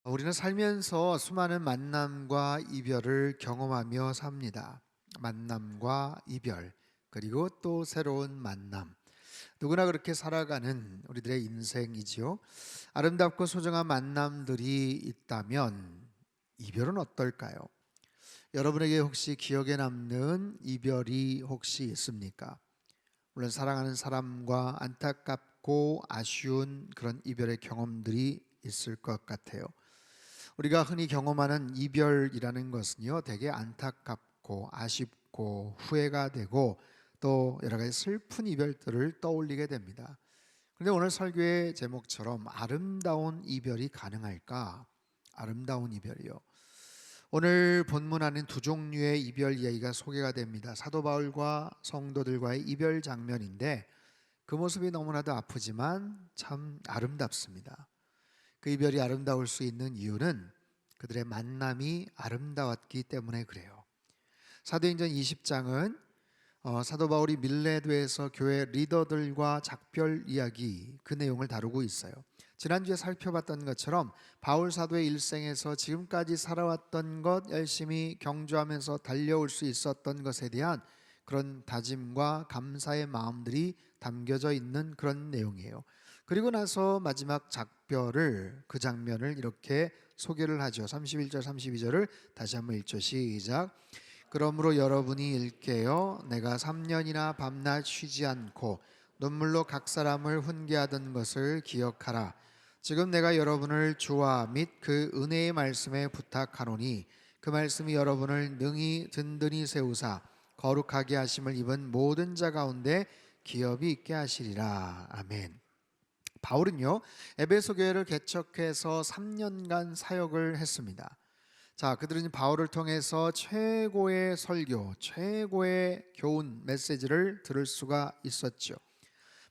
우리는 살면서 수많은 만남과 이별을 경험하며 삽니다. 만남과 이별, 그리고 또 새로운 만남. 누구나 그렇게 살아가는 우리들의 인생이지요. 아름답고 소중한 만남들이 있다면 이별은 어떨까요? 여러분에게 혹시 기억에 남는 이별이 혹시 있습니까? 물론 사랑하는 사람과 안타깝고 아쉬운 그런 이별의 경험들이 있을 것 같아요. 우리가 흔히 경험하는 이별이라는 것은요, 되게 안타깝고 아쉽고 후회가 되고 또 여러 가지 슬픈 이별들을 떠올리게 됩니다. 그런데 오늘 설교의 제목처럼 아름다운 이별이 가능할까? 아름다운 이별이요. 오늘 본문 안에 두 종류의 이별 이야기가 소개가 됩니다. 사도 바울과 성도들과의 이별 장면인데 그 모습이 너무나도 아프지만 참 아름답습니다. 그 이별이 아름다울 수 있는 이유는 그들의 만남이 아름다웠기 때문에 그래요. 사도행전 20장은 사도 바울이 밀레도에서 교회 리더들과 작별 이야기 그 내용을 다루고 있어요. 지난주에 살펴봤던 것처럼 바울 사도의 일생에서 지금까지 살아왔던 것, 열심히 경주하면서 달려올 수 있었던 것에 대한 그런 다짐과 감사의 마음들이 담겨져 있는 그런 내용이에요. 그리고 나서 마지막 작별을, 그 장면을 이렇게 소개를 하죠. 31절 32절을 다시 한번 읽죠. 시작. 그러므로 여러분이 읽게요. 내가 3년이나 밤낮 쉬지 않고 눈물로 각 사람을 훈계하던 것을 기억하라. 지금 내가 여러분을 주와 및 그 은혜의 말씀에 부탁하노니 그 말씀이 여러분을 능히 든든히 세우사 거룩하게 하심을 입은 모든 자 가운데 기업이 있게 하시리라. 아멘. 바울은요, 에베소 교회를 개척해서 3년간 사역을 했습니다. 자, 그들은 바울을 통해서 최고의 설교, 최고의 교훈, 메시지를 들을 수가 있었죠.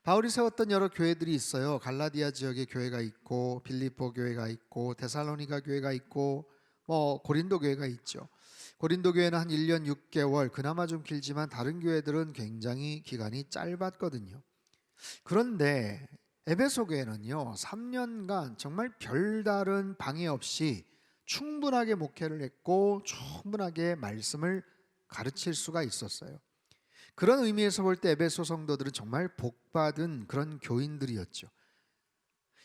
바울이 세웠던 여러 교회들이 있어요. 갈라디아 지역의 교회가 있고, 빌립보 교회가 있고, 데살로니가 교회가 있고, 고린도 교회가 있죠. 고린도 교회는 한 1년 6개월, 그나마 좀 길지만 다른 교회들은 굉장히 기간이 짧았거든요. 그런데 에베소 교회는요, 3년간 정말 별다른 방해 없이 충분하게 목회를 했고 충분하게 말씀을 가르칠 수가 있었어요. 그런 의미에서 볼 때 에베소 성도들은 정말 복받은 그런 교인들이었죠.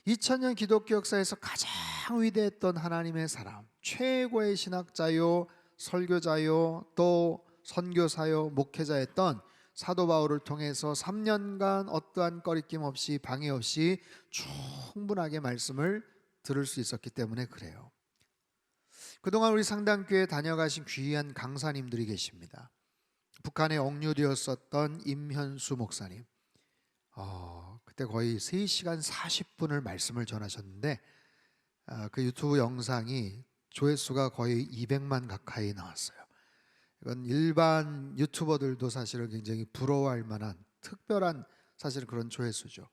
2000년 기독교 역사에서 가장 위대했던 하나님의 사람, 최고의 신학자요, 설교자요, 또 선교사요, 목회자였던 사도 바울을 통해서 3년간 어떠한 꺼리낌 없이 방해 없이 충분하게 말씀을 들을 수 있었기 때문에 그래요. 그동안 우리 상당교회 다녀가신 귀한 강사님들이 계십니다. 북한에 억류되었었던 임현수 목사님, 그때 거의 3시간 40분을 말씀을 전하셨는데 그 유튜브 영상이 조회수가 거의 200만 가까이 나왔어요. 이건 일반 유튜버들도 사실은 굉장히 부러워할 만한 특별한 사실 그런 조회수죠.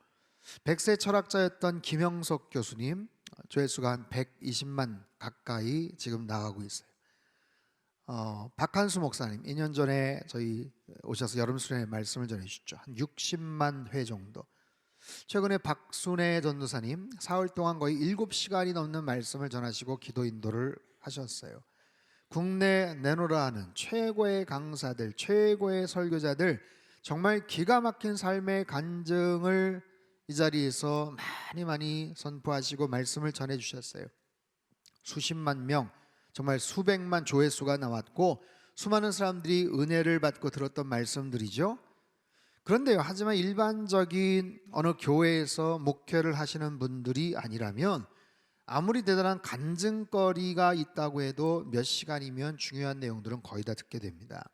백세 철학자였던 김영석 교수님, 조회수가 한 120만 가까이 지금 나가고 있어요. 박한수 목사님 2년 전에 저희 오셔서 여름 수련회 말씀을 전해주셨죠. 한 60만 회 정도. 최근에 박순애 전도사님 사흘 동안 거의 7시간이 넘는 말씀을 전하시고 기도 인도를 하셨어요. 국내 내노라 하는 최고의 강사들, 최고의 설교자들, 정말 기가 막힌 삶의 간증을 이 자리에서 많이 선포하시고 말씀을 전해 주셨어요. 수십만 명, 정말 수백만 조회수가 나왔고 수많은 사람들이 은혜를 받고 들었던 말씀들이죠. 그런데요, 하지만 일반적인 어느 교회에서 목회를 하시는 분들이 아니라면 아무리 대단한 간증거리가 있다고 해도 몇 시간이면 중요한 내용들은 거의 다 듣게 됩니다.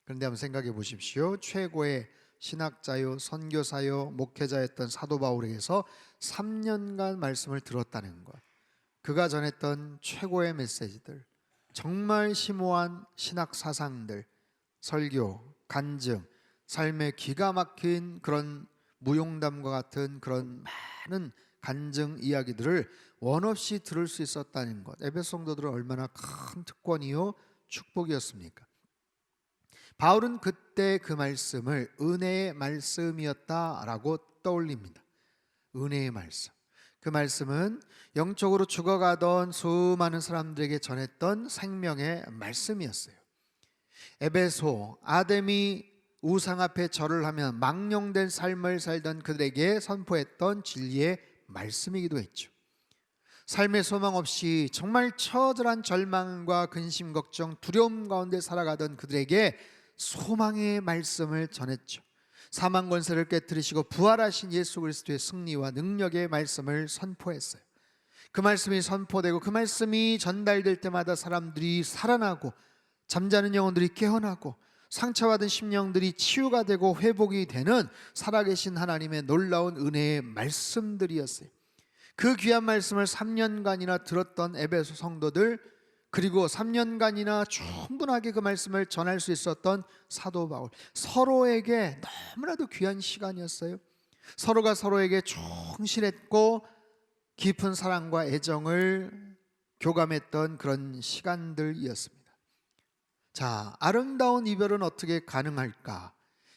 그런데 한번 생각해 보십시오. 최고의 신학자요, 선교사요, 목회자였던 사도 바울에게서 3년간 말씀을 들었다는 것, 그가 전했던 최고의 메시지들, 정말 심오한 신학 사상들, 설교, 간증, 삶의 기가 막힌 그런 무용담과 같은 그런 많은 간증 이야기들을 원 없이 들을 수 있었다는 것, 에베소 성도들은 얼마나 큰 특권이요 축복이었습니까? 바울은 그때 그 말씀을 은혜의 말씀이었다라고 떠올립니다. 은혜의 말씀. 그 말씀은 영적으로 죽어가던 수많은 사람들에게 전했던 생명의 말씀이었어요. 에베소, 아담이 우상 앞에 절을 하면 망령된 삶을 살던 그들에게 선포했던 진리의 말씀이기도 했죠. 삶의 소망 없이 정말 처절한 절망과 근심, 걱정, 두려움 가운데 살아가던 그들에게 소망의 말씀을 전했죠. 사망 권세를 깨뜨리시고 부활하신 예수 그리스도의 승리와 능력의 말씀을 선포했어요. 그 말씀이 선포되고 그 말씀이 전달될 때마다 사람들이 살아나고 잠자는 영혼들이 깨어나고 상처받은 심령들이 치유가 되고 회복이 되는 살아계신 하나님의 놀라운 은혜의 말씀들이었어요. 그 귀한 말씀을 3년간이나 들었던 에베소 성도들, 그리고 3년간이나 충분하게 그 말씀을 전할 수 있었던 사도 바울, 서로에게 너무나도 귀한 시간이었어요. 서로가 서로에게 충실했고 깊은 사랑과 애정을 교감했던 그런 시간들이었습니다. 자, 아름다운 이별은 어떻게 가능할까?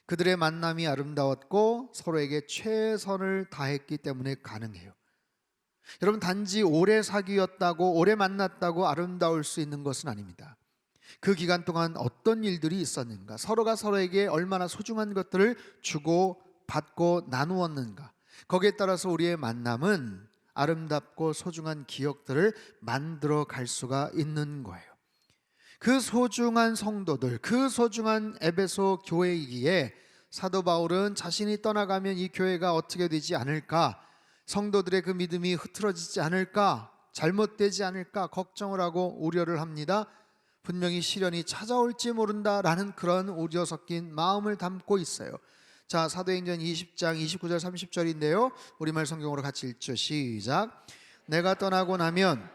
그들의 만남이 아름다웠고 서로에게 최선을 다했기 때문에 가능해요. 여러분, 단지 오래 사귀었다고, 오래 만났다고 아름다울 수 있는 것은 아닙니다. 그 기간 동안 어떤 일들이 있었는가, 서로가 서로에게 얼마나 소중한 것들을 주고 받고 나누었는가, 거기에 따라서 우리의 만남은 아름답고 소중한 기억들을 만들어 갈 수가 있는 거예요. 그 소중한 성도들, 그 소중한 에베소 교회이기에 사도 바울은 자신이 떠나가면 이 교회가 어떻게 되지 않을까, 성도들의 그 믿음이 흐트러지지 않을까, 잘못되지 않을까 걱정을 하고 우려를 합니다. 분명히 시련이 찾아올지 모른다라는 그런 우려 섞인 마음을 담고 있어요. 자, 사도행전 20장 29절 30절인데요 우리말 성경으로 같이 읽죠. 시작. 내가 떠나고 나면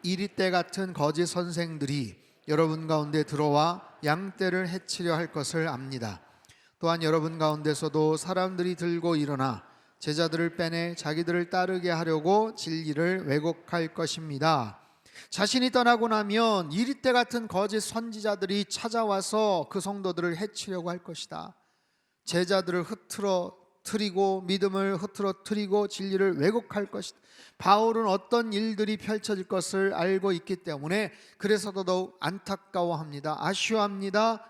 이리떼 같은 거짓 선생들이 여러분 가운데 들어와 양떼를 해치려 할 것을 압니다. 또한 여러분 가운데서도 사람들이 들고 일어나 제자들을 빼내 자기들을 따르게 하려고 진리를 왜곡할 것입니다. 자신이 떠나고 나면 이리떼 같은 거짓 선지자들이 찾아와서 그 성도들을 해치려고 할 것이다. 제자들을 흐트러뜨리고 믿음을 흐트러뜨리고 진리를 왜곡할 것이다. 바울은 어떤 일들이 펼쳐질 것을 알고 있기 때문에 그래서 더더욱 안타까워합니다. 아쉬워합니다.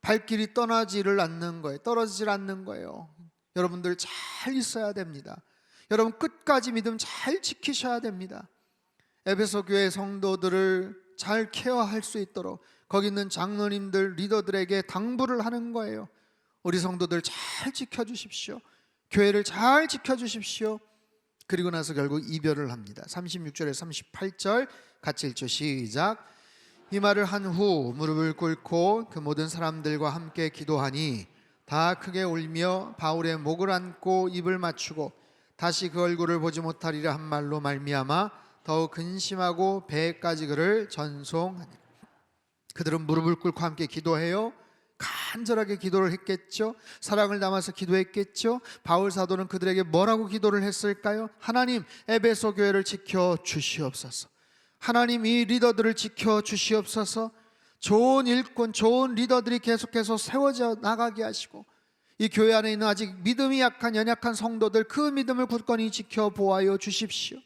발길이 떠나지를 않는 거예요. 떨어지질 않는 거예요. 여러분들 잘 있어야 됩니다. 여러분 끝까지 믿음 잘 지키셔야 됩니다. 에베소 교회 성도들을 잘 케어할 수 있도록 거기 있는 장로님들, 리더들에게 당부를 하는 거예요. 우리 성도들 잘 지켜주십시오. 교회를 잘 지켜주십시오. 그리고 나서 결국 이별을 합니다. 36절에 38절 같이 읽죠. 시작. 이 말을 한 후 무릎을 꿇고 그 모든 사람들과 함께 기도하니 다 크게 울며 바울의 목을 안고 입을 맞추고 다시 그 얼굴을 보지 못하리라 한 말로 말미암아 더욱 근심하고 배까지 그를 전송하니라. 그들은 무릎을 꿇고 함께 기도해요. 간절하게 기도를 했겠죠. 사랑을 담아서 기도했겠죠. 바울 사도는 그들에게 뭐라고 기도를 했을까요? 하나님, 에베소 교회를 지켜 주시옵소서. 하나님, 이 리더들을 지켜 주시옵소서. 좋은 일꾼, 좋은 리더들이 계속해서 세워져 나가게 하시고 이 교회 안에 있는 아직 믿음이 약한 연약한 성도들, 그 믿음을 굳건히 지켜보아요 주십시오.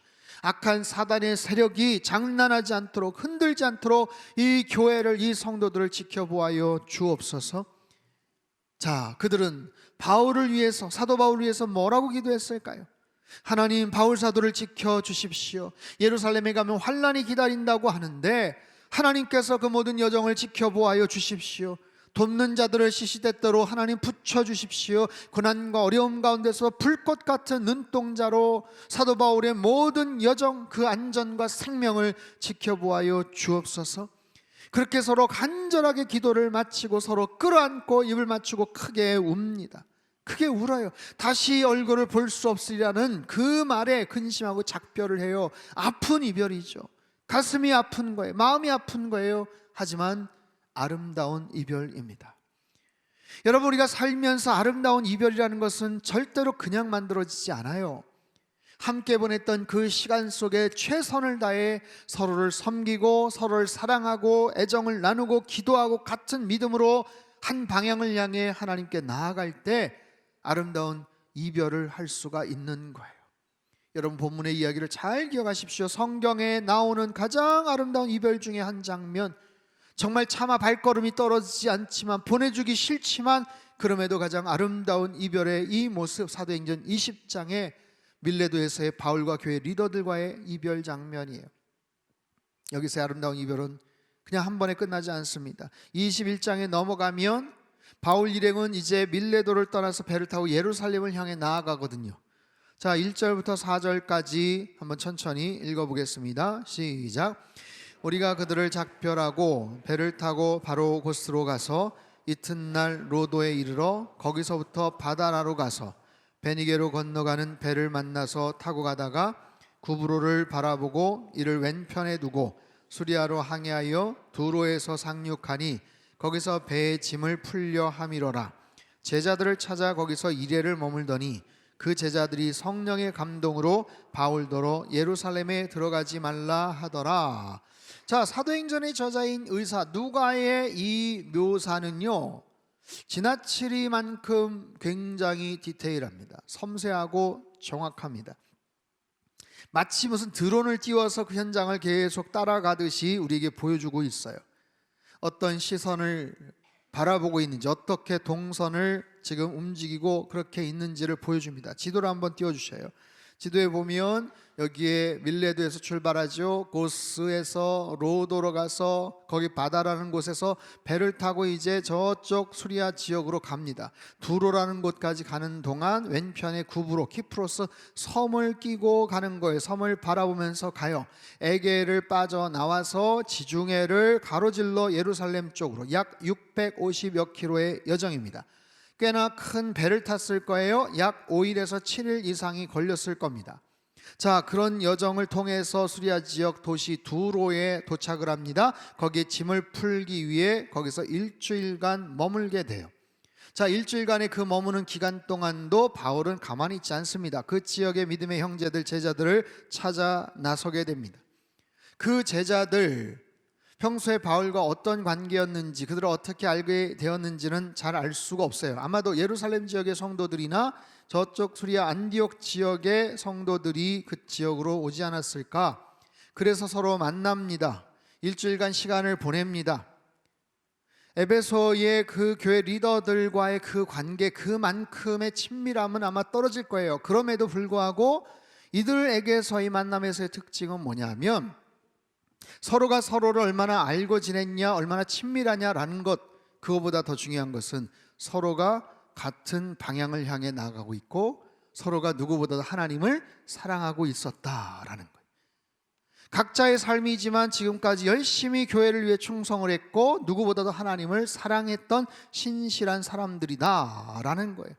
악한 사단의 세력이 장난하지 않도록, 흔들지 않도록 이 교회를, 이 성도들을 지켜보아요 주옵소서. 자, 그들은 바울을 위해서, 사도 바울을 위해서 뭐라고 기도했을까요? 하나님, 바울 사도를 지켜주십시오. 예루살렘에 가면 환난이 기다린다고 하는데 하나님께서 그 모든 여정을 지켜보아요 주십시오. 돕는 자들을 시시때때로 하나님 붙여주십시오. 고난과 어려움 가운데서 불꽃 같은 눈동자로 사도 바울의 모든 여정, 그 안전과 생명을 지켜보아요 주옵소서. 그렇게 서로 간절하게 기도를 마치고 서로 끌어안고 입을 맞추고 크게 웁니다. 크게 울어요. 다시 얼굴을 볼 수 없으리라는 그 말에 근심하고 작별을 해요. 아픈 이별이죠. 가슴이 아픈 거예요. 마음이 아픈 거예요. 하지만 아름다운 이별입니다. 여러분, 우리가 살면서 아름다운 이별이라는 것은 절대로 그냥 만들어지지 않아요. 함께 보냈던 그 시간 속에 최선을 다해 서로를 섬기고 서로를 사랑하고 애정을 나누고 기도하고 같은 믿음으로 한 방향을 향해 하나님께 나아갈 때 아름다운 이별을 할 수가 있는 거예요. 여러분 본문의 이야기를 잘 기억하십시오. 성경에 나오는 가장 아름다운 이별 중에 한 장면, 정말 차마 발걸음이 떨어지지 않지만 보내주기 싫지만 그럼에도 가장 아름다운 이별의 이 모습, 사도행전 20장의 밀레도에서의 바울과 교회 리더들과의 이별 장면이에요. 여기서의 아름다운 이별은 그냥 한 번에 끝나지 않습니다. 21장에 넘어가면 바울 일행은 이제 밀레도를 떠나서 배를 타고 예루살렘을 향해 나아가거든요. 자, 1절부터 4절까지 한번 천천히 읽어보겠습니다. 시작. 우리가 그들을 작별하고 배를 타고 바로 곳으로 가서 이튿날 로도에 이르러 거기서부터 바다라로 가서 베니게로 건너가는 배를 만나서 타고 가다가 구브로를 바라보고 이를 왼편에 두고 수리아로 항해하여 두로에서 상륙하니 거기서 배의 짐을 풀려 함이로라. 제자들을 찾아 거기서 이레를 머물더니 그 제자들이 성령의 감동으로 바울더러 예루살렘에 들어가지 말라 하더라. 자, 사도행전의 저자인 의사 누가의 이 묘사는요, 지나치리만큼 굉장히 디테일합니다. 섬세하고 정확합니다. 마치 무슨 드론을 띄워서 그 현장을 계속 따라가듯이 우리에게 보여주고 있어요. 어떤 시선을 바라보고 있는지, 어떻게 동선을 지금 움직이고 그렇게 있는지를 보여줍니다. 지도를 한번 띄워주셔요. 지도에 보면 여기에 밀레도에서 출발하죠. 고스에서 로도로 가서 거기 바다라는 곳에서 배를 타고 이제 저쪽 수리아 지역으로 갑니다. 두로라는 곳까지 가는 동안 왼편에 구브로, 키프로스 섬을 끼고 가는 거예요. 섬을 바라보면서 가요. 에게를 빠져나와서 지중해를 가로질러 예루살렘 쪽으로 약 650여 킬로의 여정입니다. 꽤나 큰 배를 탔을 거예요. 약 5일에서 7일 이상이 걸렸을 겁니다. 자, 그런 여정을 통해서 수리아 지역 도시 두로에 도착을 합니다. 거기에 짐을 풀기 위해 거기서 일주일간 머물게 돼요. 자, 일주일간의 그 머무는 기간 동안도 바울은 가만히 있지 않습니다. 그 지역의 믿음의 형제들, 제자들을 찾아 나서게 됩니다. 그 제자들, 평소에 바울과 어떤 관계였는지, 그들을 어떻게 알게 되었는지는 잘 알 수가 없어요. 아마도 예루살렘 지역의 성도들이나 저쪽 수리아 안디옥 지역의 성도들이 그 지역으로 오지 않았을까? 그래서 서로 만납니다. 일주일간 시간을 보냅니다. 에베소의 그 교회 리더들과의 그 관계, 그만큼의 친밀함은 아마 떨어질 거예요. 그럼에도 불구하고 이들에게서의 만남에서의 특징은 뭐냐면 서로가 서로를 얼마나 알고 지냈냐, 얼마나 친밀하냐라는 것, 그거보다 더 중요한 것은 서로가 같은 방향을 향해 나아가고 있고 서로가 누구보다도 하나님을 사랑하고 있었다라는 거예요. 각자의 삶이지만 지금까지 열심히 교회를 위해 충성을 했고 누구보다도 하나님을 사랑했던 신실한 사람들이다라는 거예요.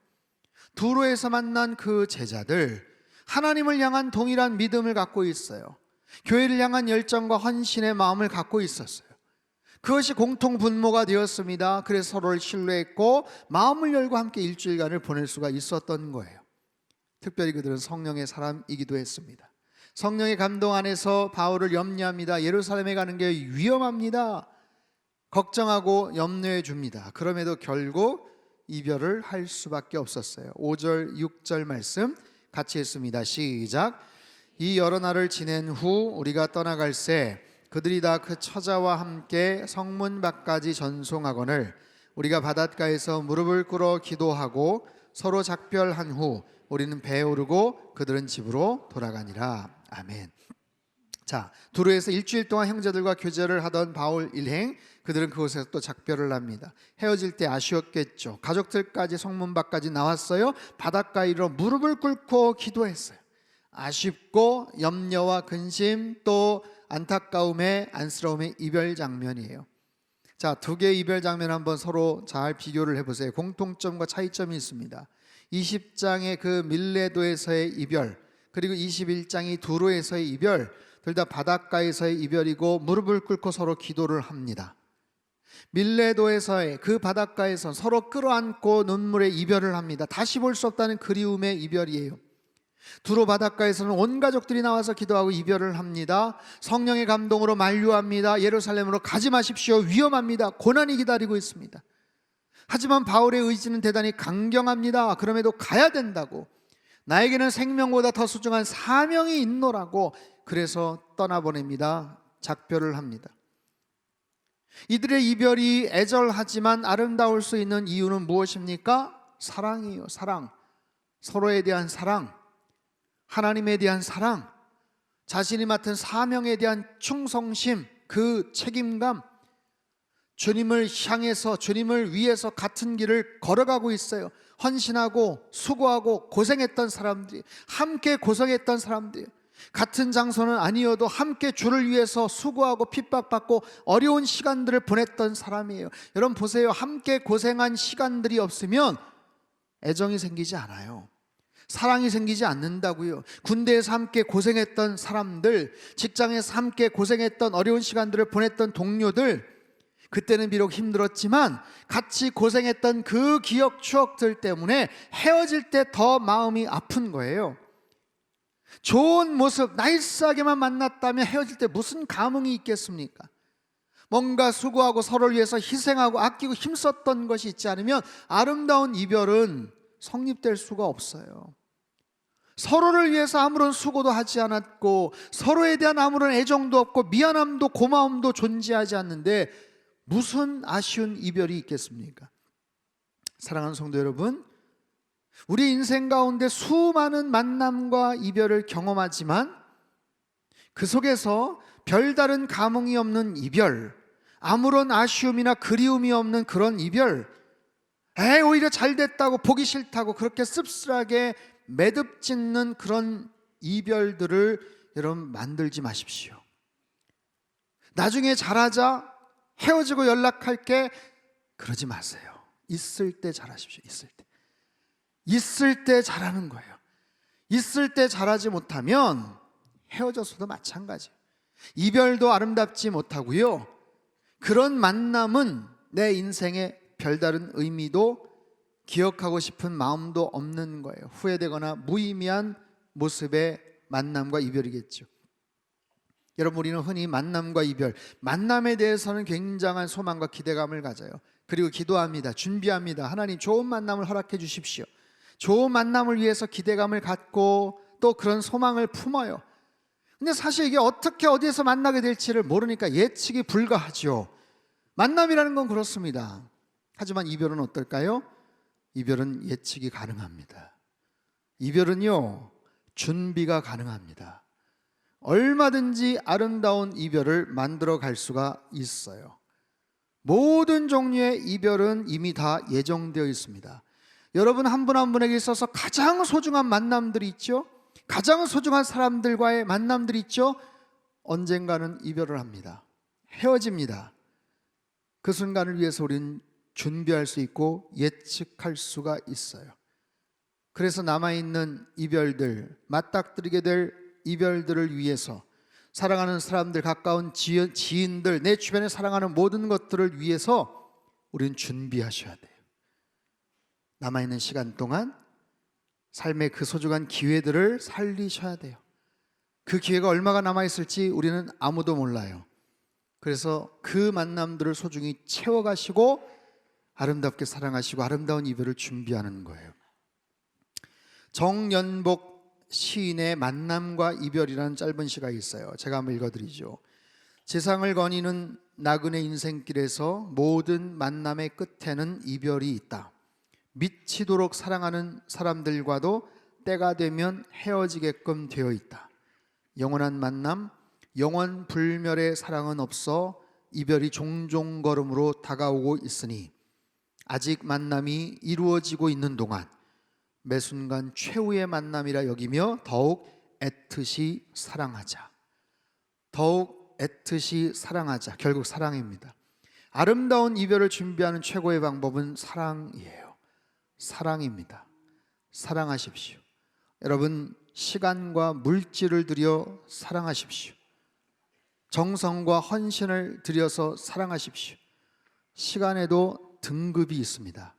두로에서 만난 그 제자들, 하나님을 향한 동일한 믿음을 갖고 있어요. 교회를 향한 열정과 헌신의 마음을 갖고 있었어요. 그것이 공통 분모가 되었습니다. 그래서 서로를 신뢰했고 마음을 열고 함께 일주일간을 보낼 수가 있었던 거예요. 특별히 그들은 성령의 사람이기도 했습니다. 성령의 감동 안에서 바울을 염려합니다. 예루살렘에 가는 게 위험합니다. 걱정하고 염려해 줍니다. 그럼에도 결국 이별을 할 수밖에 없었어요. 5절 6절 말씀 같이 읽습니다. 시작. 이 여러 날을 지낸 후 우리가 떠나갈새 그들이 다 그 처자와 함께 성문 밖까지 전송하거늘 우리가 바닷가에서 무릎을 꿇어 기도하고 서로 작별한 후 우리는 배에 오르고 그들은 집으로 돌아가니라. 아멘. 자, 두로에서 일주일 동안 형제들과 교제를 하던 바울 일행, 그들은 그곳에서 또 작별을 합니다. 헤어질 때 아쉬웠겠죠. 가족들까지 성문 밖까지 나왔어요. 바닷가에 이르러 무릎을 꿇고 기도했어요. 아쉽고 염려와 근심 또 안타까움의 안쓰러움의 이별 장면이에요. 자, 두 개의 이별 장면 한번 서로 잘 비교를 해보세요. 공통점과 차이점이 있습니다. 20장의 그 밀레도에서의 이별, 그리고 21장이 두로에서의 이별, 둘 다 바닷가에서의 이별이고 무릎을 꿇고 서로 기도를 합니다. 밀레도에서의 그 바닷가에서 서로 끌어안고 눈물의 이별을 합니다. 다시 볼 수 없다는 그리움의 이별이에요. 두로 바닷가에서는 온 가족들이 나와서 기도하고 이별을 합니다. 성령의 감동으로 만류합니다. 예루살렘으로 가지 마십시오. 위험합니다. 고난이 기다리고 있습니다. 하지만 바울의 의지는 대단히 강경합니다. 그럼에도 가야 된다고. 나에게는 생명보다 더 소중한 사명이 있노라고 그래서 떠나보냅니다. 작별을 합니다. 이들의 이별이 애절하지만 아름다울 수 있는 이유는 무엇입니까? 사랑이에요. 사랑. 서로에 대한 사랑, 하나님에 대한 사랑, 자신이 맡은 사명에 대한 충성심, 그 책임감, 주님을 향해서, 주님을 위해서 같은 길을 걸어가고 있어요. 헌신하고 수고하고 고생했던 사람들이, 함께 고생했던 사람들이, 같은 장소는 아니어도 함께 주를 위해서 수고하고 핍박받고 어려운 시간들을 보냈던 사람이에요. 여러분 보세요. 함께 고생한 시간들이 없으면 애정이 생기지 않아요. 사랑이 생기지 않는다고요. 군대에서 함께 고생했던 사람들, 직장에서 함께 고생했던 어려운 시간들을 보냈던 동료들, 그때는 비록 힘들었지만 같이 고생했던 그 기억 추억들 때문에 헤어질 때 더 마음이 아픈 거예요. 좋은 모습 나이스하게만 만났다면 헤어질 때 무슨 감흥이 있겠습니까? 뭔가 수고하고 서로를 위해서 희생하고 아끼고 힘썼던 것이 있지 않으면 아름다운 이별은 성립될 수가 없어요. 서로를 위해서 아무런 수고도 하지 않았고 서로에 대한 아무런 애정도 없고 미안함도 고마움도 존재하지 않는데 무슨 아쉬운 이별이 있겠습니까? 사랑하는 성도 여러분, 우리 인생 가운데 수많은 만남과 이별을 경험하지만 그 속에서 별다른 감흥이 없는 이별, 아무런 아쉬움이나 그리움이 없는 그런 이별, 오히려 잘 됐다고 보기 싫다고 그렇게 씁쓸하게 매듭짓는 그런 이별들을 여러분 만들지 마십시오. 나중에 잘하자, 헤어지고 연락할게, 그러지 마세요. 있을 때 잘하십시오. 있을 때 잘하는 거예요. 있을 때 잘하지 못하면 헤어져서도 마찬가지예요. 이별도 아름답지 못하고요, 그런 만남은 내 인생에 별다른 의미도 기억하고 싶은 마음도 없는 거예요. 후회되거나 무의미한 모습의 만남과 이별이겠죠. 여러분, 우리는 흔히 만남과 이별, 만남에 대해서는 굉장한 소망과 기대감을 가져요. 그리고 기도합니다. 준비합니다. 하나님, 좋은 만남을 허락해 주십시오. 좋은 만남을 위해서 기대감을 갖고 또 그런 소망을 품어요. 근데 사실 이게 어떻게 어디에서 만나게 될지를 모르니까 예측이 불가하죠. 만남이라는 건 그렇습니다. 하지만 이별은 어떨까요? 이별은 예측이 가능합니다. 이별은요, 준비가 가능합니다. 얼마든지 아름다운 이별을 만들어 갈 수가 있어요. 모든 종류의 이별은 이미 다 예정되어 있습니다. 여러분 한 분 한 분에게 있어서 가장 소중한 만남들이 있죠. 가장 소중한 사람들과의 만남들이 있죠. 언젠가는 이별을 합니다. 헤어집니다. 그 순간을 위해서 우리는 준비할 수 있고 예측할 수가 있어요. 그래서 남아있는 이별들, 맞닥뜨리게 될 이별들을 위해서 사랑하는 사람들, 가까운 지인들, 내 주변에 사랑하는 모든 것들을 위해서 우리는 준비하셔야 돼요. 남아있는 시간 동안 삶의 그 소중한 기회들을 살리셔야 돼요. 그 기회가 얼마가 남아있을지 우리는 아무도 몰라요. 그래서 그 만남들을 소중히 채워가시고 아름답게 사랑하시고 아름다운 이별을 준비하는 거예요. 정연복 시인의 만남과 이별이라는 짧은 시가 있어요. 제가 한번 읽어드리죠. 세상을 거니는 나그네 인생길에서 모든 만남의 끝에는 이별이 있다. 미치도록 사랑하는 사람들과도 때가 되면 헤어지게끔 되어 있다. 영원한 만남, 영원 불멸의 사랑은 없어 이별이 종종 걸음으로 다가오고 있으니 아직 만남이 이루어지고 있는 동안 매 순간 최후의 만남이라 여기며 더욱 애틋이 사랑하자. 더욱 애틋이 사랑하자. 결국 사랑입니다. 아름다운 이별을 준비하는 최고의 방법은 사랑이에요. 사랑입니다. 사랑하십시오. 여러분, 시간과 물질을 들여 사랑하십시오. 정성과 헌신을 들여서 사랑하십시오. 시간에도 등급이 있습니다.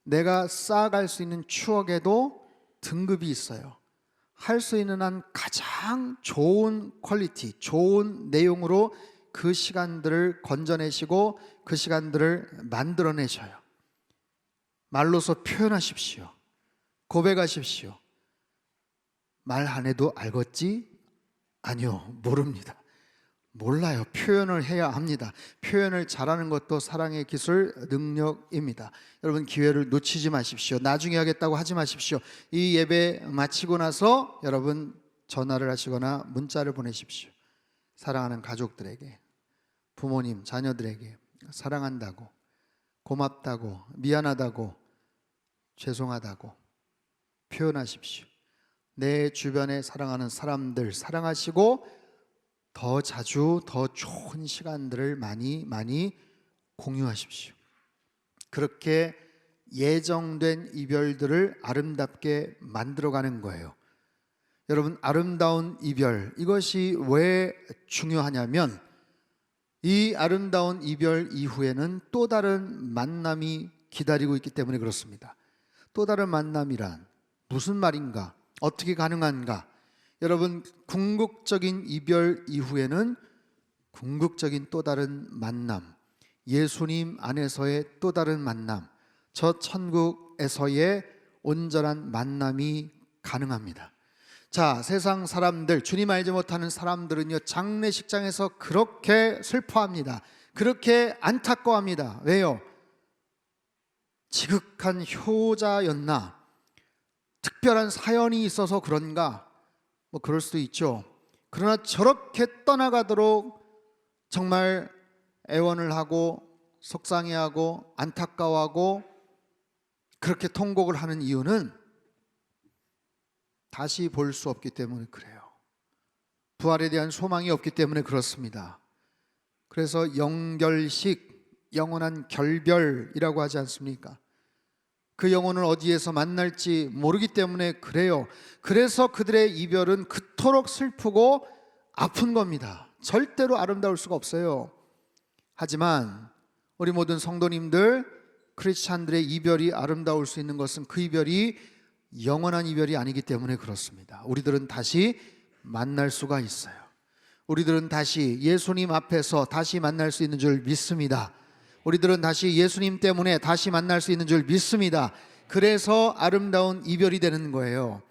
내가 쌓아갈 수 있는 추억에도 등급이 있어요. 할 수 있는 한 가장 좋은 퀄리티, 좋은 내용으로 그 시간들을 건져내시고 그 시간들을 만들어내셔요. 말로서 표현하십시오. 고백하십시오. 말 안 해도 알겠지? 아니요, 모릅니다. 몰라요. 표현을 해야 합니다. 표현을 잘하는 것도 사랑의 기술, 능력입니다. 여러분, 기회를 놓치지 마십시오. 나중에 하겠다고 하지 마십시오. 이 예배 마치고 나서 여러분 전화를 하시거나 문자를 보내십시오. 사랑하는 가족들에게, 부모님, 자녀들에게 사랑한다고, 고맙다고, 미안하다고, 죄송하다고 표현하십시오. 내 주변에 사랑하는 사람들 사랑하시고 더 자주 더 좋은 시간들을 많이 공유하십시오. 그렇게 예정된 이별들을 아름답게 만들어가는 거예요. 여러분, 아름다운 이별, 이것이 왜 중요하냐면 이 아름다운 이별 이후에는 또 다른 만남이 기다리고 있기 때문에 그렇습니다. 또 다른 만남이란 무슨 말인가? 어떻게 가능한가? 여러분, 궁극적인 이별 이후에는 궁극적인 또 다른 만남, 예수님 안에서의 또 다른 만남, 저 천국에서의 온전한 만남이 가능합니다. 자, 세상 사람들, 주님 알지 못하는 사람들은요, 장례식장에서 그렇게 슬퍼합니다. 그렇게 안타까워합니다. 왜요? 지극한 효자였나? 특별한 사연이 있어서 그런가? 뭐 그럴 수도 있죠. 그러나 저렇게 떠나가도록 정말 애원을 하고 속상해하고 안타까워하고 그렇게 통곡을 하는 이유는 다시 볼 수 없기 때문에 그래요. 부활에 대한 소망이 없기 때문에 그렇습니다. 그래서 영결식, 영원한 결별이라고 하지 않습니까? 그 영혼을 어디에서 만날지 모르기 때문에 그래요. 그래서 그들의 이별은 그토록 슬프고 아픈 겁니다. 절대로 아름다울 수가 없어요. 하지만 우리 모든 성도님들, 크리스찬들의 이별이 아름다울 수 있는 것은 그 이별이 영원한 이별이 아니기 때문에 그렇습니다. 우리들은 다시 만날 수가 있어요. 우리들은 다시 예수님 앞에서 다시 만날 수 있는 줄 믿습니다. 우리들은 다시 예수님 때문에 다시 만날 수 있는 줄 믿습니다. 그래서 아름다운 이별이 되는 거예요.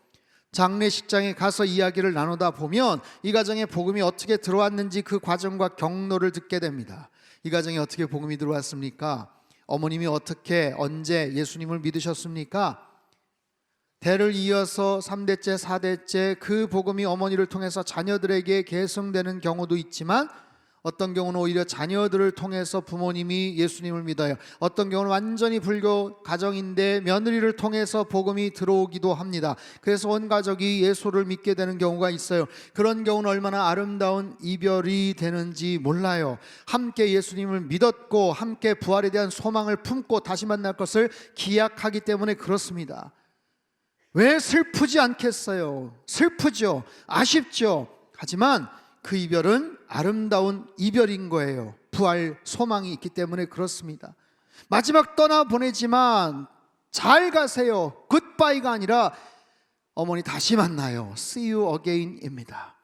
장례식장에 가서 이야기를 나누다 보면 이 가정에 복음이 어떻게 들어왔는지 그 과정과 경로를 듣게 됩니다. 이 가정에 어떻게 복음이 들어왔습니까? 어머님이 어떻게 언제 예수님을 믿으셨습니까? 대를 이어서 3대째 4대째 그 복음이 어머니를 통해서 자녀들에게 계승되는 경우도 있지만 어떤 경우는 오히려 자녀들을 통해서 부모님이 예수님을 믿어요. 어떤 경우는 완전히 불교 가정인데 며느리를 통해서 복음이 들어오기도 합니다. 그래서 온 가족이 예수를 믿게 되는 경우가 있어요. 그런 경우는 얼마나 아름다운 이별이 되는지 몰라요. 함께 예수님을 믿었고 함께 부활에 대한 소망을 품고 다시 만날 것을 기약하기 때문에 그렇습니다. 왜 슬프지 않겠어요? 슬프죠. 아쉽죠. 하지만 그 이별은 아름다운 이별인 거예요. 부활 소망이 있기 때문에 그렇습니다. 마지막 떠나보내지만 잘 가세요. 굿바이가 아니라 어머니 다시 만나요. See you again입니다.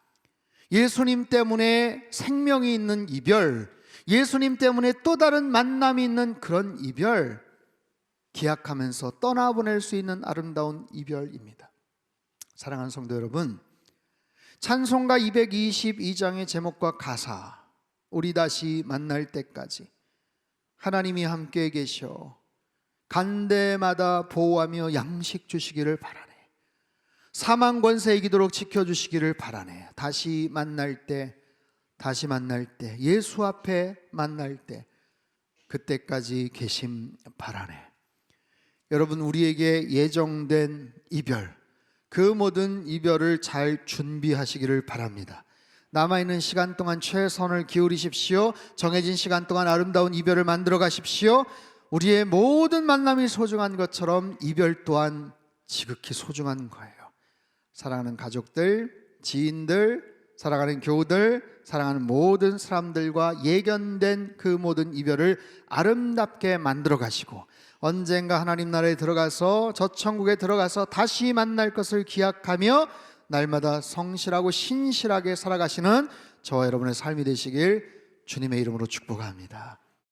예수님 때문에 생명이 있는 이별, 예수님 때문에 또 다른 만남이 있는 그런 이별, 기약하면서 떠나보낼 수 있는 아름다운 이별입니다. 사랑하는 성도 여러분, 찬송가 222장의 제목과 가사, 우리 다시 만날 때까지 하나님이 함께 계셔 간대마다 보호하며 양식 주시기를 바라네. 사망 권세 이기도록 지켜주시기를 바라네. 다시 만날 때 예수 앞에 만날 때 그때까지 계심 바라네. 여러분, 우리에게 예정된 이별, 그 모든 이별을 잘 준비하시기를 바랍니다. 남아있는 시간 동안 최선을 기울이십시오. 정해진 시간 동안 아름다운 이별을 만들어 가십시오. 우리의 모든 만남이 소중한 것처럼 이별 또한 지극히 소중한 거예요. 사랑하는 가족들, 지인들, 사랑하는 교우들, 사랑하는 모든 사람들과 예견된 그 모든 이별을 아름답게 만들어 가시고 언젠가 하나님 나라에 들어가서 저 천국에 들어가서 다시 만날 것을 기약하며 날마다 성실하고 신실하게 살아가시는 저와 여러분의 삶이 되시길 주님의 이름으로 축복합니다.